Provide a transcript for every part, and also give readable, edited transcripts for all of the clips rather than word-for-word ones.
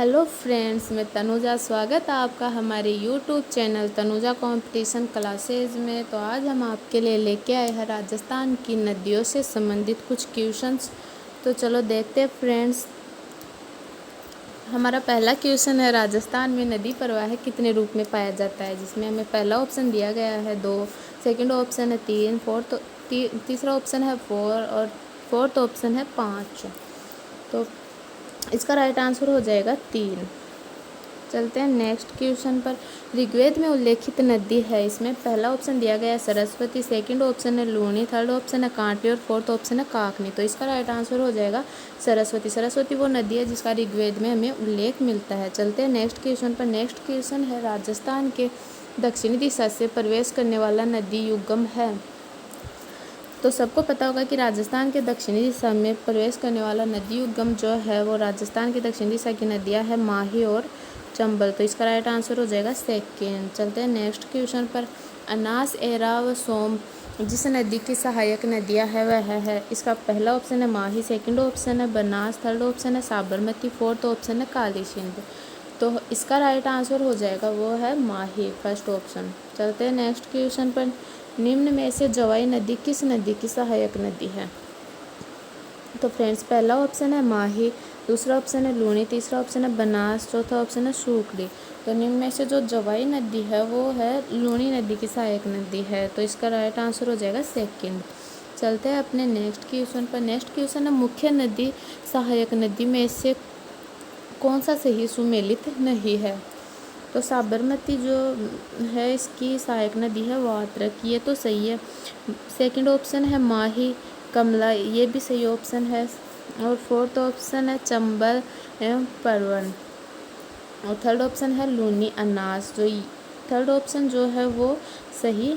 Hello friends, मैं तनुजा। स्वागत है आपका हमारे YouTube channel Tanuja competition classes में। तो आज हम आपके लिए लेके आए हैं राजस्थान की नदियों से संबंधित कुछ क्वेश्चंस। तो चलो देखते हैं फ्रेंड्स। हमारा पहला क्वेश्चन है, राजस्थान में नदी प्रवाह कितने रूप में पाया जाता है, जिसमें हमें पहला ऑप्शन दिया गया है 2, सेकंड ऑप्शन है 3, तीसरा ऑप्शन है 4 और फोर्थ ऑप्शन है 5। तो इसका राइट आंसर हो जाएगा 3। चलते हैं नेक्स्ट क्वेश्चन पर। ऋग्वेद में उल्लेखित नदी है, इसमें पहला ऑप्शन दिया गया है सरस्वती, सेकंड ऑप्शन है लूनी, थर्ड ऑप्शन है कांटी और फोर्थ ऑप्शन है काकनी। तो इसका राइट आंसर हो जाएगा सरस्वती। सरस्वती वो नदी है जिसका ऋग्वेद में हमें उल्लेख मिलता है। चलते हैं नेक्स्ट क्वेश्चन पर। नेक्स्ट क्वेश्चन है, राजस्थान के दक्षिणी दिशा से प्रवेश करने वाला नदी युगम है। तो सबको पता होगा कि राजस्थान के दक्षिणी दिशा में प्रवेश करने वाला नदी युगम जो है वो राजस्थान की दक्षिणी दिशा की नदियां है माही और चंबल। तो इसका राइट आंसर हो जाएगा सेकेंड। चलते हैं नेक्स्ट क्वेश्चन पर। अनास, एरा व सोम जिस नदी की सहायक नदियां है वह है, इसका पहला ऑप्शन है माही, सेकंड ऑप्शन है बनास, थर्ड ऑप्शन है साबरमती, फोर्थ ऑप्शन है काली सिंध। तो इसका राइट आंसर हो जाएगा वो है माही, फर्स्ट ऑप्शन। चलते हैं नेक्स्ट क्वेश्चन पर। निम्न में से जवाई नदी किस नदी की सहायक नदी है? तो फ्रेंड्स, पहला ऑप्शन है माही, दूसरा ऑप्शन है लूनी, तीसरा ऑप्शन है बनास, चौथा ऑप्शन है सूखड़ी। तो निम्न में से जो जवाई नदी है वो है लूनी नदी की सहायक नदी है। तो इसका राइट आंसर हो जाएगा सेकंड। चलते हैं अपने नेक्स्ट क्वेश्चन पर। नेक्स्ट क्वेश्चन है, मुख्य नदी सहायक नदी में से कौन सा सही सुमेलित नहीं है? तो साबरमती जो है इसकी सहायक नदी है वात्रक, ये तो सही है। सेकंड ऑप्शन है माही, कमला, ये भी सही ऑप्शन है। और फोर्थ ऑप्शन है चंबल एवं परवन। और थर्ड ऑप्शन है लूनी, अनास। जो थर्ड ऑप्शन जो है वो सही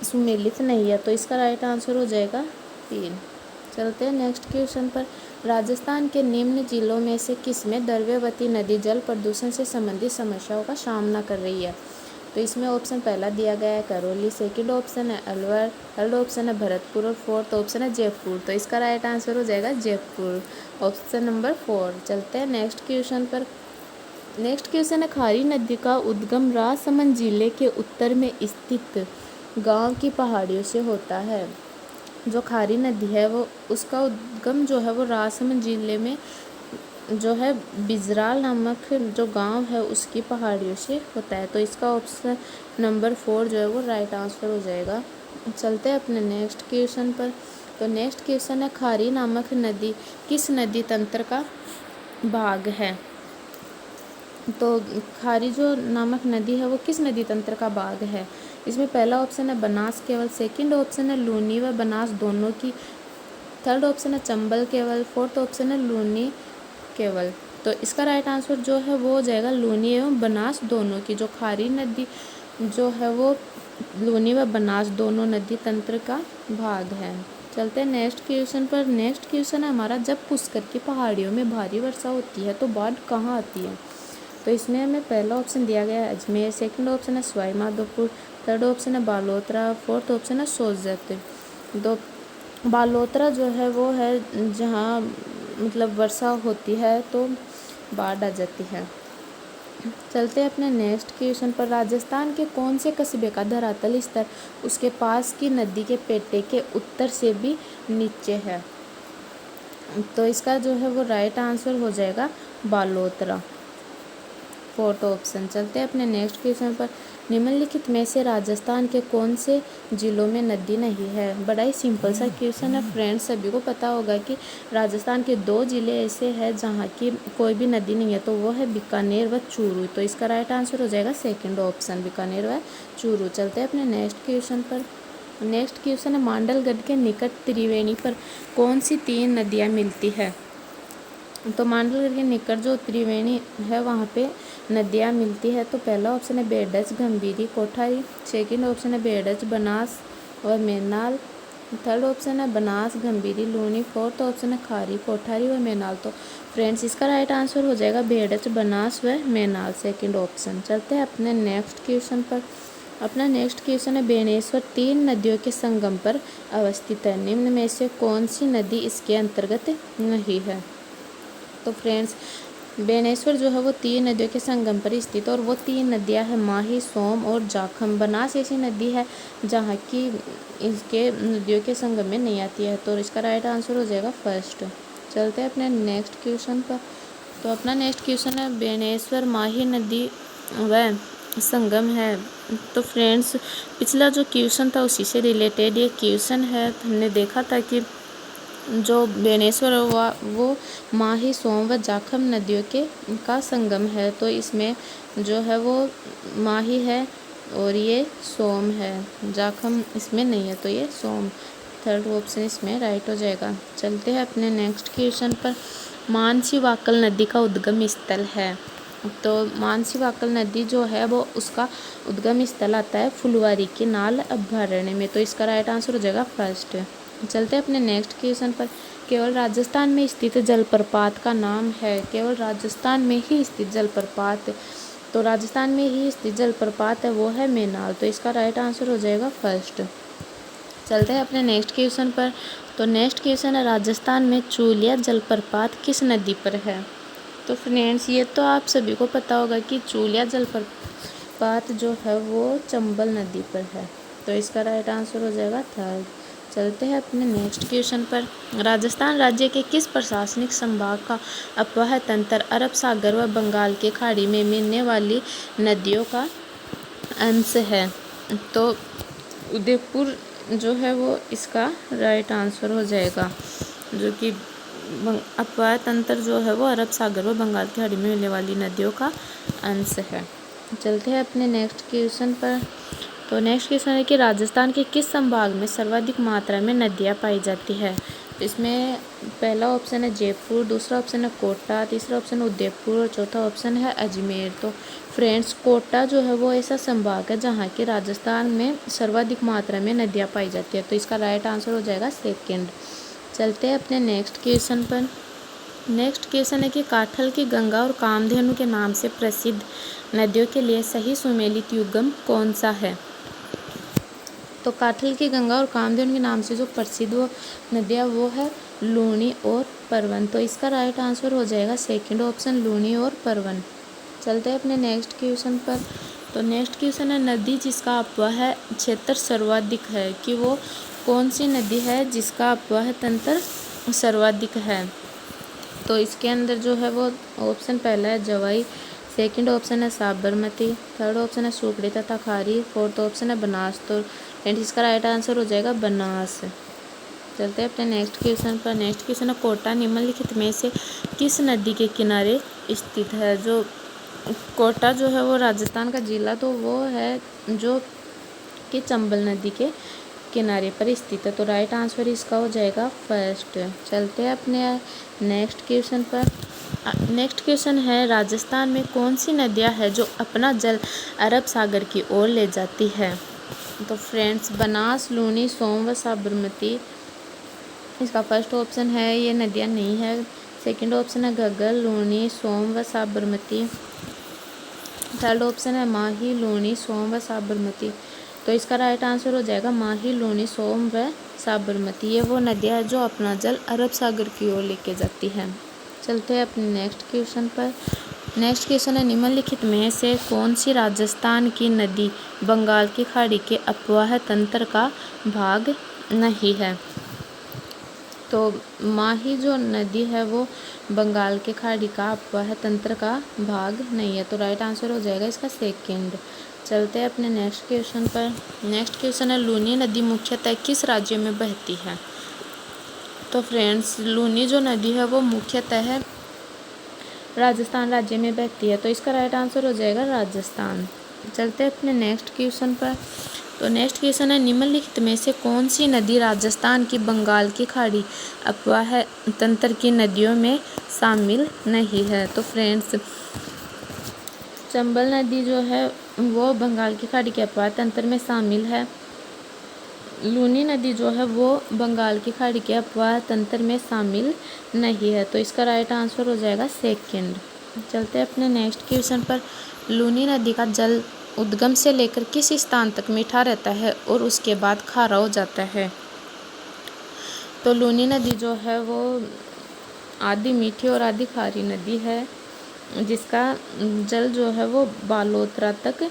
सुमेलित नहीं है। तो इसका राइट आंसर हो जाएगा 3। चलते हैं नेक्स्ट क्वेश्चन पर। राजस्थान के निम्न जिलों में से किसमें द्रव्यवती नदी जल प्रदूषण से संबंधित समस्याओं का सामना कर रही है? तो इसमें ऑप्शन पहला दिया गया है करौली, सेकंड ऑप्शन है अलवर, थर्ड ऑप्शन है भरतपुर और फोर्थ ऑप्शन है जयपुर। तो इसका राइट आंसर हो जाएगा जयपुर, ऑप्शन नंबर 4। चलते हैं नेक्स्ट क्वेश्चन पर। नेक्स्ट क्वेश्चन है, खारी नदी का उद्गम राजसमंद जिले के उत्तर में स्थित गांव की पहाड़ियों से होता है। जो खारी नदी है वो उसका उद्गम जो है वो राजसमंद जिले में जो है बिजराल नामक जो गांव है उसकी पहाड़ियों से होता है। तो इसका ऑप्शन नंबर 4 जो है वो राइट आंसर हो जाएगा। चलते हैं अपने नेक्स्ट क्वेश्चन पर। तो नेक्स्ट क्वेश्चन है, खारी नामक नदी किस नदी तंत्र का भाग है? तो खारी जो नामक नदी है वो किस नदी तंत्र का भाग है? इसमें पहला ऑप्शन है बनास केवल, सेकंड ऑप्शन है लूनी व बनास दोनों की, थर्ड ऑप्शन है चंबल केवल, फोर्थ ऑप्शन है लूनी केवल। तो इसका राइट आंसर जो है वो हो जाएगा लूनी एवं बनास दोनों की। जो खारी नदी जो है वो लूनी व बनास दोनों नदी तंत्र का भाग है। चलते हैं नेक्स्ट क्वेश्चन पर। नेक्स्ट क्वेश्चन है हमारा, जब पुष्कर की पहाड़ियों में भारी वर्षा होती है तो बाढ़ कहाँ आती है? तो इसमें हमें पहला ऑप्शन दिया गया है अजमेर, सेकंड ऑप्शन है सवाई माधोपुर, थर्ड ऑप्शन है बालोतरा, फोर्थ ऑप्शन है सोनभद्र। तो बालोतरा जो है वो है जहाँ मतलब वर्षा होती है तो बाढ़ आ जाती है। चलते हैं अपने नेक्स्ट क्वेश्चन पर। राजस्थान के कौन से कस्बे का धरातल स्तर उसके पास की नदी के पेटे के उत्तर से भी नीचे है? तो इसका जो है वो राइट आंसर हो जाएगा बालोतरा, फोर्थ ऑप्शन। चलते हैं अपने नेक्स्ट क्वेश्चन पर। निम्नलिखित में से राजस्थान के कौन से जिलों में नदी नहीं है? बड़ा ही सिंपल सा क्वेश्चन है फ्रेंड्स। सभी को पता होगा कि राजस्थान के 2 जिले ऐसे हैं जहाँ की कोई भी नदी नहीं है, तो वो है बीकानेर व चूरू। तो इसका राइट आंसर हो जाएगा सेकंड ऑप्शन, बीकानेर व चूरू। चलते हैं अपने नेक्स्ट क्वेश्चन पर। नेक्स्ट क्वेश्चन है, मांडलगढ़ के निकट त्रिवेणी पर कौन सी 3 नदियाँ मिलती है? तो मांडलगढ़ के निकट जो त्रिवेणी है वहाँ पे नदियाँ मिलती है। तो पहला ऑप्शन है badge, Gambhiri, Kothari, second option है बेडज, बनास और मेनाल, थर्ड ऑप्शन है बनास, गंभीरी, लूनी, फोर्थ ऑप्शन है खारी, कोठारी और मेनाल। तो फ्रेंड्स, इसका राइट आंसर हो जाएगा बेडज, बनास व मेनाल, सेकंड ऑप्शन। चलते हैं अपने नेक्स्ट क्वेश्चन पर। अपना नेक्स्ट क्वेश्चन है, बेनेश्वर 3 नदियों के संगम पर अवस्थित है, निम्न में से कौन सी नदी इसके अंतर्गत नहीं है? तो फ्रेंड्स, बेनेश्वर जो है वो 3 नदियों के संगम पर स्थित है और वो 3 नदियां हैं माही, सोम और जाखम। बनास ऐसी नदी है जहाँ की इसके नदियों के संगम में नहीं आती है, तो इसका राइट आंसर हो जाएगा फर्स्ट। चलते हैं अपने नेक्स्ट क्वेश्चन पर। तो अपना नेक्स्ट क्वेश्चन है बेनेश्वर माही नदी व संगम है। तो फ्रेंड्स, पिछला जो क्वेश्चन था उसी से रिलेटेड ये क्वेश्चन है। हमने देखा था कि जो बेनेश्वर हुआ वो माही, सोम व जाखम नदियों के का संगम है, तो इसमें जो है वो माही है और ये सोम है, जाखम इसमें नहीं है, तो ये सोम थर्ड ऑप्शन इसमें राइट हो जाएगा। चलते हैं अपने नेक्स्ट क्वेश्चन पर। मानसी वाकल नदी का उद्गम स्थल है। तो मानसी वाकल नदी जो है वो उसका उद्गम स्थल आता है फुलवारी के नाल अभयारण्य में, तो इसका राइट आंसर हो जाएगा फर्स्ट। चलते हैं अपने नेक्स्ट क्वेश्चन पर। केवल राजस्थान में स्थित जलप्रपात का नाम है। केवल राजस्थान में ही स्थित जलप्रपात, तो राजस्थान में ही स्थित जलप्रपात है वो है मेनाल, तो इसका राइट आंसर हो जाएगा फर्स्ट। चलते हैं अपने नेक्स्ट क्वेश्चन पर। तो नेक्स्ट क्वेश्चन है राजस्थान में चूलिया जलप्रपात किस नदी पर है। तो फ्रेंड्स, ये तो आप सभी को पता होगा कि चूलिया जलप्रपात जो है वो चंबल नदी पर है, तो इसका राइट आंसर हो जाएगा थर्ड। चलते हैं अपने नेक्स्ट क्वेश्चन पर। राजस्थान राज्य के किस प्रशासनिक संभाग का अपवाह तंत्र अरब सागर व बंगाल की खाड़ी में मिलने वाली नदियों का अंश है। तो उदयपुर जो है वो इसका राइट आंसर हो जाएगा, जो कि अपवाह तंत्र जो है वो अरब सागर व बंगाल की खाड़ी में मिलने वाली नदियों का अंश है। चलते हैं अपने नेक्स्ट क्वेश्चन पर। तो नेक्स्ट क्वेश्चन है कि राजस्थान के किस संभाग में सर्वाधिक मात्रा में नदियाँ पाई जाती है। इसमें पहला ऑप्शन है जयपुर, दूसरा ऑप्शन है कोटा, तीसरा ऑप्शन उदयपुर और चौथा ऑप्शन है अजमेर। तो फ्रेंड्स, कोटा जो है वो ऐसा संभाग है जहाँ की राजस्थान में सर्वाधिक मात्रा में नदियाँ पाई जाती है, तो इसका राइट आंसर हो जाएगा सेकेंड। चलते हैं अपने नेक्स्ट क्वेश्चन पर। नेक्स्ट क्वेश्चन है कि काठल की गंगा और कामधेनु के नाम से प्रसिद्ध नदियों के लिए सही सुमेलित युग्म कौन सा है। तो काठल की गंगा और कामधेनु के नाम से जो प्रसिद्ध वो नदियाँ वो है लूनी और परवन, तो इसका राइट आंसर हो जाएगा सेकंड ऑप्शन लूनी और परवन। चलते हैं अपने नेक्स्ट क्वेश्चन पर। तो नेक्स्ट क्वेश्चन है नदी जिसका अपवाह क्षेत्र सर्वाधिक है, कि वो कौन सी नदी है जिसका अपवाह तंत्र सर्वाधिक है। तो इसके अंदर जो है वो ऑप्शन पहला है जवाई, सेकंड ऑप्शन है साबरमती, थर्ड ऑप्शन है सुकड़ी तथा खारी, फोर्थ ऑप्शन है बनास, तो इसका राइट आंसर हो जाएगा बनास। चलते हैं अपने नेक्स्ट क्वेश्चन पर। नेक्स्ट क्वेश्चन है कोटा निम्नलिखित में से किस नदी के किनारे स्थित है। जो कोटा जो है वो राजस्थान का जिला तो वो है जो कि चंबल नदी के किनारे पर स्थित है, तो राइट आंसर इसका हो जाएगा फर्स्ट। चलते हैं अपने नेक्स्ट क्वेश्चन पर। नेक्स्ट क्वेश्चन है राजस्थान में कौन सी नदियाँ है जो अपना जल अरब सागर की ओर ले जाती है। तो फ्रेंड्स, बनास, लूनी, सोम व साबरमती इसका फर्स्ट ऑप्शन है, ये नदियाँ नहीं है। सेकंड ऑप्शन है घग्गर, लूनी, सोम व साबरमती, थर्ड ऑप्शन है माही, लूनी, सोम व साबरमती, तो इसका राइट आंसर हो जाएगा माही, लूनी, सोम व साबरमती। ये वो नदियाँ है जो अपना जल अरब सागर की ओर लेके जाती हैं। चलते हैं अपने नेक्स्ट क्वेश्चन पर। नेक्स्ट क्वेश्चन है निम्नलिखित में से कौन सी राजस्थान की नदी बंगाल की खाड़ी के अपवाह तंत्र का भाग नहीं है। तो माही जो नदी है वो बंगाल के खाड़ी का अपवाह तंत्र का भाग नहीं है, तो राइट आंसर हो जाएगा इसका सेकंड। चलते हैं अपने नेक्स्ट क्वेश्चन पर। नेक्स्ट क्वेश्चन है लूनी नदी मुख्यतः किस राज्य में बहती है। तो फ्रेंड्स, लूनी जो नदी है वो मुख्यतः राजस्थान राज्य में बहती है, तो इसका राइट आंसर हो जाएगा राजस्थान। चलते हैं अपने नेक्स्ट क्वेश्चन पर। तो नेक्स्ट क्वेश्चन है निम्नलिखित में से कौन सी नदी राजस्थान की बंगाल की खाड़ी अपवाह तंत्र की नदियों में शामिल नहीं है। तो फ्रेंड्स, चंबल नदी जो है वो बंगाल की खाड़ी के अपवाह तंत्र में शामिल है। लूनी नदी जो है वो बंगाल की खाड़ी के अपवाह तंत्र में शामिल नहीं है, तो इसका राइट आंसर हो जाएगा सेकंड। चलते हैं अपने नेक्स्ट क्वेश्चन पर। लूनी नदी का जल उद्गम से लेकर किस स्थान तक मीठा रहता है और उसके बाद खारा हो जाता है। तो लूनी नदी जो है वो आधी मीठी और आधी खारी नदी है। जिसका जल जो है वो बालोतरा तक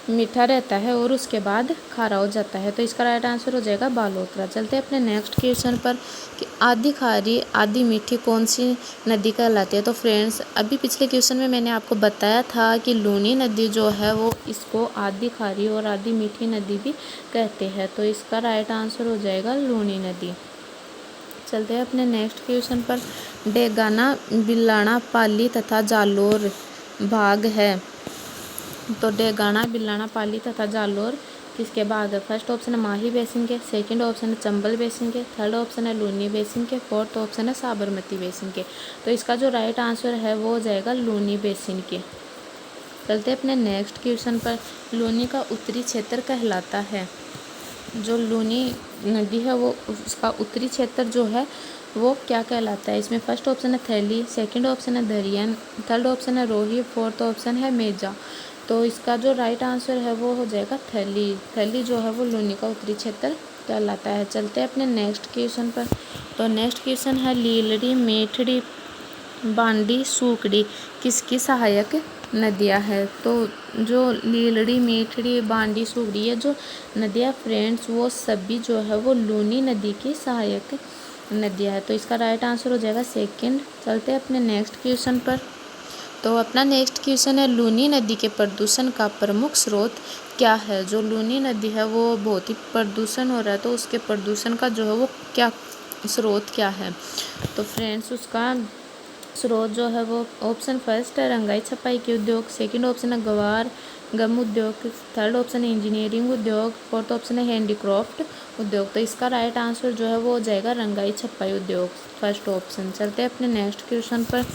मीठा रहता है और उसके बाद खारा हो जाता है। तो इसका राइट आंसर हो जाएगा बालोतरा। चलते हैं अपने नेक्स्ट क्वेश्चन पर कि आधी खारी आधी मीठी कौन सी नदी कहलाती है। तो फ्रेंड्स, अभी पिछले क्वेश्चन में मैंने आपको बताया था कि लूनी नदी जो है वो इसको आधी खारी और आधी मीठी नदी भी कहते हैं। तो इसका राइट आंसर हो जाएगा लूनी नदी। चलते हैं अपने नेक्स्ट क्वेश्चन पर। डेगाना, बिलाना, पाली तथा जालोर भाग है। तो डेगाना, बिलाना, पाली तथा जालोर किसके भाग है। फर्स्ट ऑप्शन है माही बेसिन के, सेकंड ऑप्शन है चंबल बेसिन के, थर्ड ऑप्शन है लूनी बेसिन के, फोर्थ ऑप्शन है साबरमती बेसिन के। तो इसका जो राइट आंसर है वो हो जाएगा लूनी बेसिन के। चलते अपने नेक्स्ट क्वेश्चन पर। लूनी का उत्तरी क्षेत्र कहलाता है। जो लूनी नदी है वो उसका उत्तरी क्षेत्र जो है वो क्या कहलाता है। इसमें फर्स्ट ऑप्शन है थैली, सेकंड ऑप्शन है दरियन, थर्ड ऑप्शन है रोही, फोर्थ ऑप्शन है मेजा। तो इसका जो राइट आंसर है वो हो जाएगा थैली। थैली जो है वो लूनी का उत्तरी क्षेत्र कहलाता है। चलते हैं अपने नेक्स्ट क्वेश्चन पर। तो नेक्स्ट क्वेश्चन है लीलड़ी, मेठड़ी, बांडी, सूकड़ी किसकी सहायक नदियाँ हैं। तो जो लीलड़ी, मेठड़ी, बांडी, सूकड़ी ये जो नदियाँ फ्रेंड्स वो सभी जो है वो लूनी नदी की सहायक नदियाँ है। तो इसका राइट आंसर हो जाएगा सेकंड। चलते हैं अपने नेक्स्ट क्वेश्चन पर। तो अपना नेक्स्ट क्वेश्चन है लूनी नदी के प्रदूषण का प्रमुख स्रोत क्या है। जो लूनी नदी है वो बहुत ही प्रदूषण हो रहा है, तो उसके प्रदूषण का जो है वो क्या स्रोत क्या है। तो फ्रेंड्स, उसका स्रोत जो है वो ऑप्शन फर्स्ट है रंगाई छपाई के उद्योग, सेकंड ऑप्शन है गवार गम उद्योग, थर्ड ऑप्शन है इंजीनियरिंग उद्योग, फोर्थ ऑप्शन है हैंडीक्राफ्ट उद्योग। तो इसका राइट आंसर जो है वो हो जाएगा रंगाई छपाई उद्योग, फर्स्ट ऑप्शन। चलते हैं अपने नेक्स्ट क्वेश्चन पर।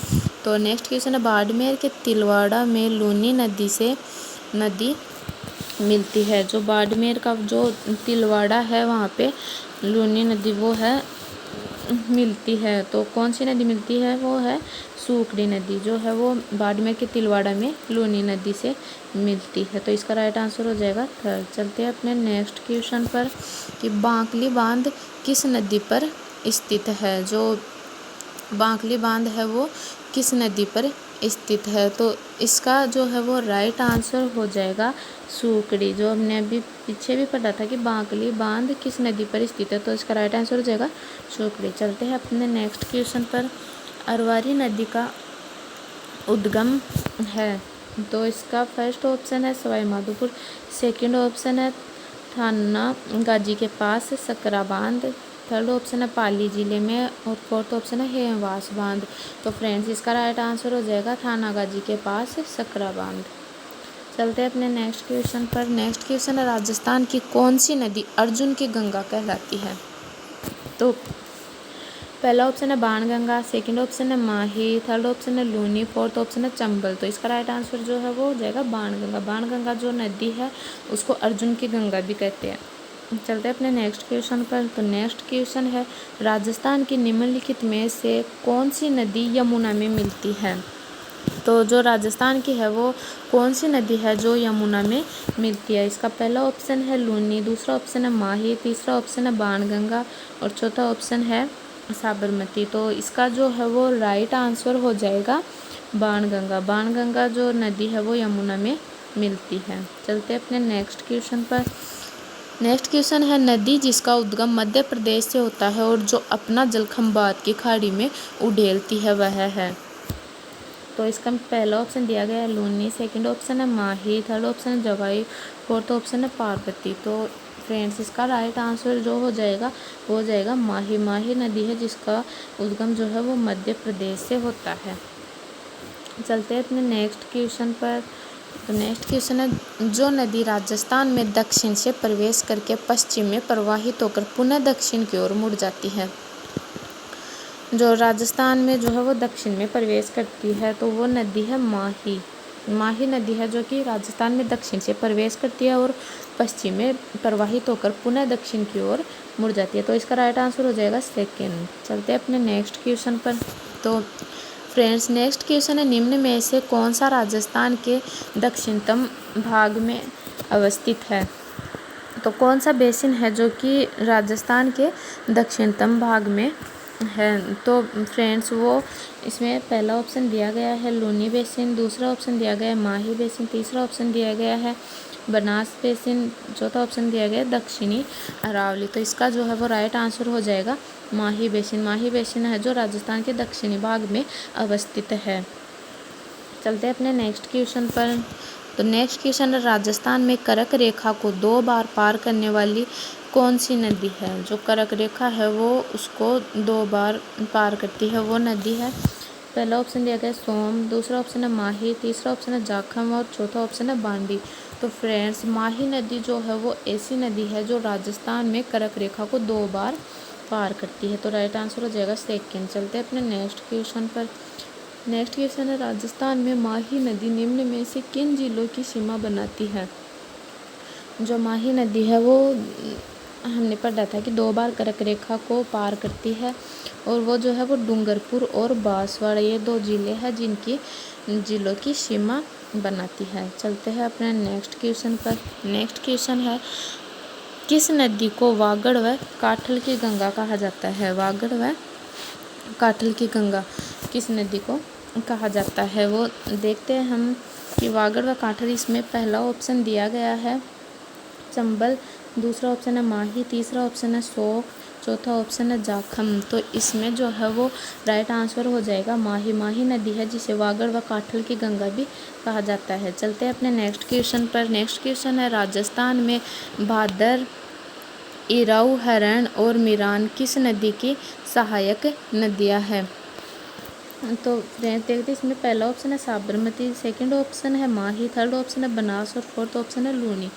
तो नेक्स्ट क्वेश्चन है बाड़मेर के तिलवाड़ा में लूनी नदी से नदी मिलती है। जो बाड़मेर का जो तिलवाड़ा है वहाँ पे लूनी नदी वो है मिलती है। तो कौन सी नदी मिलती है वो है सूकड़ी नदी जो है वो बाड़मेर के तिलवाड़ा में लूनी नदी से मिलती है। तो इसका राइट आंसर हो जाएगा थर्ड। चलते हैं अपने नेक्स्ट क्वेश्चन पर कि बांकली बांध किस नदी पर स्थित है। जो बांकली बांध है वो किस नदी पर स्थित है। तो इसका जो है वो राइट आंसर हो जाएगा सूकड़ी। जो हमने अभी पीछे भी पढ़ा था कि बांकली बांध किस नदी पर स्थित है, तो इसका राइट आंसर हो जाएगा सूकड़ी। चलते हैं अपने नेक्स्ट क्वेश्चन पर। अरवारी नदी का उद्गम है। तो इसका फर्स्ट ऑप्शन है सवाई माधोपुर, सेकंड ऑप्शन है थाना गाजी के पास सकरा बांध, थर्ड ऑप्शन है पाली जिले में और फोर्थ ऑप्शन है हेमवास बांध। तो फ्रेंड्स, इसका राइट आंसर हो जाएगा थानागाजी के पास सकरा बांध। चलते हैं अपने नेक्स्ट क्वेश्चन पर। नेक्स्ट क्वेश्चन है राजस्थान की कौन सी नदी अर्जुन की गंगा कहलाती है। तो पहला ऑप्शन है बाणगंगा, सेकंड ऑप्शन है माही, थर्ड ऑप्शन है लूनी, फोर्थ ऑप्शन है चंबल। तो इसका राइट आंसर जो है वो हो जाएगा बाणगंगा। बाणगंगा जो नदी है उसको अर्जुन की गंगा भी कहते हैं। चलते हैं अपने नेक्स्ट क्वेश्चन पर। तो नेक्स्ट क्वेश्चन है राजस्थान की निम्नलिखित में से कौन सी नदी यमुना में मिलती है। तो जो राजस्थान की है वो कौन सी नदी है जो यमुना में मिलती है। इसका पहला ऑप्शन है लूनी, दूसरा ऑप्शन है माही, तीसरा ऑप्शन है बाणगंगा और चौथा ऑप्शन है साबरमती। तो इसका जो है वो राइट आंसर हो जाएगा बाणगंगा। बाणगंगा जो नदी है वो यमुना में मिलती है। चलते अपने नेक्स्ट क्वेश्चन पर। नेक्स्ट क्वेश्चन है नदी जिसका उद्गम मध्य प्रदेश से होता है और जो अपना जल खंबात की खाड़ी में उड़ेलती है वह है। तो इसका पहला ऑप्शन दिया गया है लूनी, सेकंड ऑप्शन है माही, थर्ड ऑप्शन है जवाई, फोर्थ ऑप्शन है पार्वती। तो फ्रेंड्स, इसका राइट आंसर जो हो जाएगा वो हो जाएगा माही। माही नदी है जिसका उद्गम जो है वो मध्य प्रदेश से होता है। चलते हैं अपने नेक्स्ट क्वेश्चन पर। तो नेक्स्ट क्वेश्चन है जो नदी राजस्थान में दक्षिण से प्रवेश करके पश्चिम में प्रवाहित होकर पुनः दक्षिण की ओर मुड़ जाती है। जो राजस्थान में जो है वो दक्षिण में प्रवेश करती है तो वो नदी है माही। माही नदी है जो कि राजस्थान में दक्षिण से प्रवेश करती है और पश्चिम में प्रवाहित होकर पुनः दक्षिण की ओर मुड़ जाती है। तो इसका राइट आंसर हो जाएगा सेकेंड। चलते हैं अपने नेक्स्ट क्वेश्चन पर। तो फ्रेंड्स, नेक्स्ट क्वेश्चन है निम्न में से कौन सा राजस्थान के दक्षिणतम भाग में अवस्थित है। तो कौन सा बेसिन है जो कि राजस्थान के दक्षिणतम भाग में है। तो फ्रेंड्स वो इसमें पहला ऑप्शन दिया गया है लूनी बेसिन, दूसरा ऑप्शन दिया गया है माही बेसिन, तीसरा ऑप्शन दिया गया है बनास बेसिन, चौथा ऑप्शन दिया गया है दक्षिणी अरावली। तो इसका जो है वो राइट आंसर हो जाएगा माही बेसिन। माही बेसिन है जो राजस्थान के दक्षिणी भाग में अवस्थित है। चलते हैं अपने नेक्स्ट क्वेश्चन पर। तो नेक्स्ट क्वेश्चन है राजस्थान में कर्क रेखा को 2 बार पार करने वाली कौन सी नदी है। जो कर्क रेखा है वो उसको 2 बार पार करती है, वो नदी है। पहला ऑप्शन दिया गया है सोम, दूसरा ऑप्शन है माही, तीसरा ऑप्शन है जाखम और चौथा ऑप्शन है बांडी। तो फ्रेंड्स माही नदी जो है वो ऐसी नदी है जो राजस्थान में कर्क रेखा को 2 बार पार करती है। तो राइट आंसर हो जाएगा सेकेंड। चलते हैं अपने नेक्स्ट क्वेश्चन पर। नेक्स्ट क्वेश्चन है राजस्थान में माही नदी निम्न में से किन जिलों की सीमा बनाती है। जो माही नदी है वो हमने पढ़ा था कि 2 बार कर्क रेखा को पार करती है और वो जो है वो डूंगरपुर और बांसवाड़ा ये 2 जिले हैं जिनकी जिलों की सीमा बनाती है। चलते हैं अपने नेक्स्ट क्वेश्चन पर। नेक्स्ट क्वेश्चन है किस नदी को वागड़ व काठल की गंगा कहा जाता है। वागड़ व काठल की गंगा किस नदी को कहा जाता है वो देखते हैं हम कि वागड़ व काठल। इसमें पहला ऑप्शन दिया गया है चंबल, दूसरा ऑप्शन है माही, तीसरा ऑप्शन है सोक, चौथा ऑप्शन है जाखम। तो इसमें जो है वो राइट आंसर हो जाएगा माही। माही नदी है जिसे वागड़ व काठल की गंगा भी कहा जाता है। चलते हैं अपने नेक्स्ट क्वेश्चन पर। नेक्स्ट क्वेश्चन है राजस्थान में भादर, इराऊ, हरण और मिरान किस नदी की सहायक नदियां हैं। तो फ्रेंड्स देखते हैं इसमें पहला ऑप्शन है साबरमती, सेकंड ऑप्शन है माही, थर्ड ऑप्शन है बनास और फोर्थ ऑप्शन है लूनी।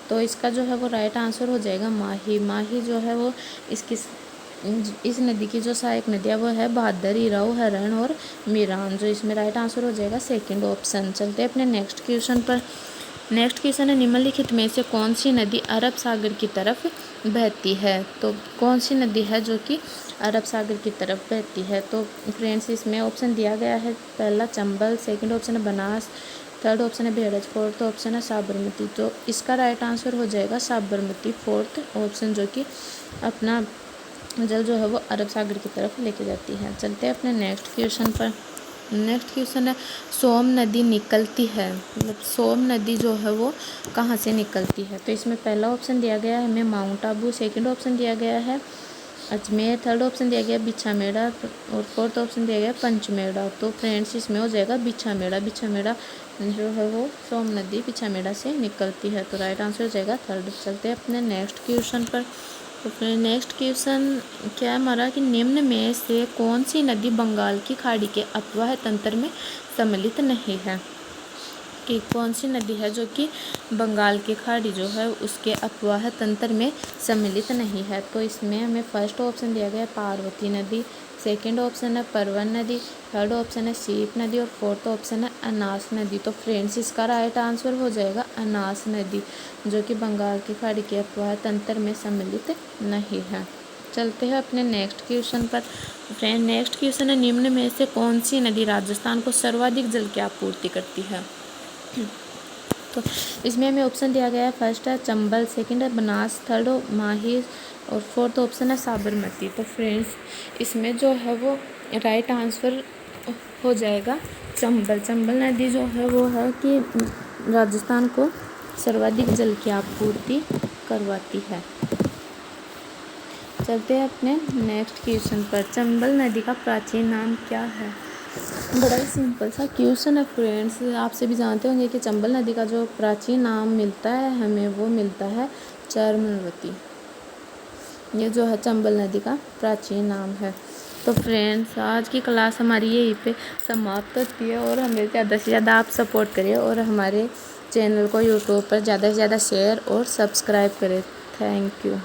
तो इसका जो है वो राइट आंसर हो जाएगा माही। माही जो है वो इस नदी की जो सहायक नदियाँ वो है भादर, इराऊ, हरण और मिरान। जो इसमें राइट आंसर हो जाएगा सेकंड ऑप्शन। चलते हैं अपने नेक्स्ट क्वेश्चन पर। नेक्स्ट क्वेश्चन है निम्नलिखित में से कौन सी नदी अरब सागर की तरफ बहती है। तो कौन सी नदी है जो कि अरब सागर की तरफ बहती है। तो फ्रेंड्स इसमें ऑप्शन दिया गया है पहला चंबल, सेकंड ऑप्शन है बनास, थर्ड ऑप्शन है भेड़ज, फोर्थ ऑप्शन है साबरमती। तो इसका राइट आंसर हो जाएगा साबरमती, फोर्थ ऑप्शन, जो कि अपना जल जो है वो अरब सागर की तरफ लेके जाती है। चलते हैं अपने नेक्स्ट क्वेश्चन पर। नेक्स्ट क्वेश्चन है सोम नदी निकलती है, मतलब सोम नदी जो है वो कहाँ से निकलती है। तो इसमें पहला ऑप्शन दिया गया है हमें माउंट आबू, सेकंड ऑप्शन दिया गया है अजमेर, थर्ड ऑप्शन दिया गया बिछामेड़ा और फोर्थ ऑप्शन दिया गया पंचमेड़ा। तो फ्रेंड्स इसमें हो जाएगा बिछामेड़ा। बिछामेड़ा जो है वो सोम नदी बिछामेड़ा से निकलती है। तो राइट आंसर हो जाएगा थर्ड। चलते हैं अपने नेक्स्ट क्वेश्चन पर। तो फिर नेक्स्ट क्वेश्चन क्या है हमारा कि निम्न में से कौन सी नदी बंगाल की खाड़ी के अपवाह तंत्र में सम्मिलित नहीं है। कि कौन सी नदी है जो कि बंगाल की खाड़ी जो है उसके अपवाह तंत्र में सम्मिलित नहीं है। तो इसमें हमें फर्स्ट ऑप्शन दिया गया है पार्वती नदी, सेकंड ऑप्शन है परवन नदी, थर्ड ऑप्शन है सीप नदी और फोर्थ ऑप्शन है अनास नदी। तो फ्रेंड्स इसका राइट आंसर हो जाएगा अनास नदी, जो कि बंगाल की खाड़ी के अपवाह तंत्र में सम्मिलित नहीं है। चलते हैं अपने नेक्स्ट क्वेश्चन पर। फ्रेंड नेक्स्ट क्वेश्चन है निम्न में से कौन सी नदी राजस्थान को सर्वाधिक जल की आपूर्ति करती है। तो इसमें हमें ऑप्शन दिया गया है फर्स्ट है चंबल, सेकंड है बनास, थर्ड माही और फोर्थ ऑप्शन है साबरमती। तो फ्रेंड्स इसमें जो है वो राइट आंसर हो जाएगा चंबल। चंबल नदी जो है वो है कि राजस्थान को सर्वाधिक जल की आपूर्ति करवाती है। चलते हैं अपने नेक्स्ट क्वेश्चन पर। चंबल नदी का प्राचीन नाम क्या है। बड़ा ही सिंपल सा क्वेश्चन है फ्रेंड्स। आप सभी जानते होंगे कि चंबल नदी का जो प्राचीन नाम मिलता है हमें वो मिलता है चर्मनवती। ये जो है चंबल नदी का प्राचीन नाम है। तो फ्रेंड्स आज की क्लास हमारी यहीं पे समाप्त होती है और हमें ज़्यादा से ज़्यादा आप सपोर्ट करिए और हमारे चैनल को यूट्यूब पर ज़्यादा से ज़्यादा शेयर और सब्सक्राइब करें। Thank you.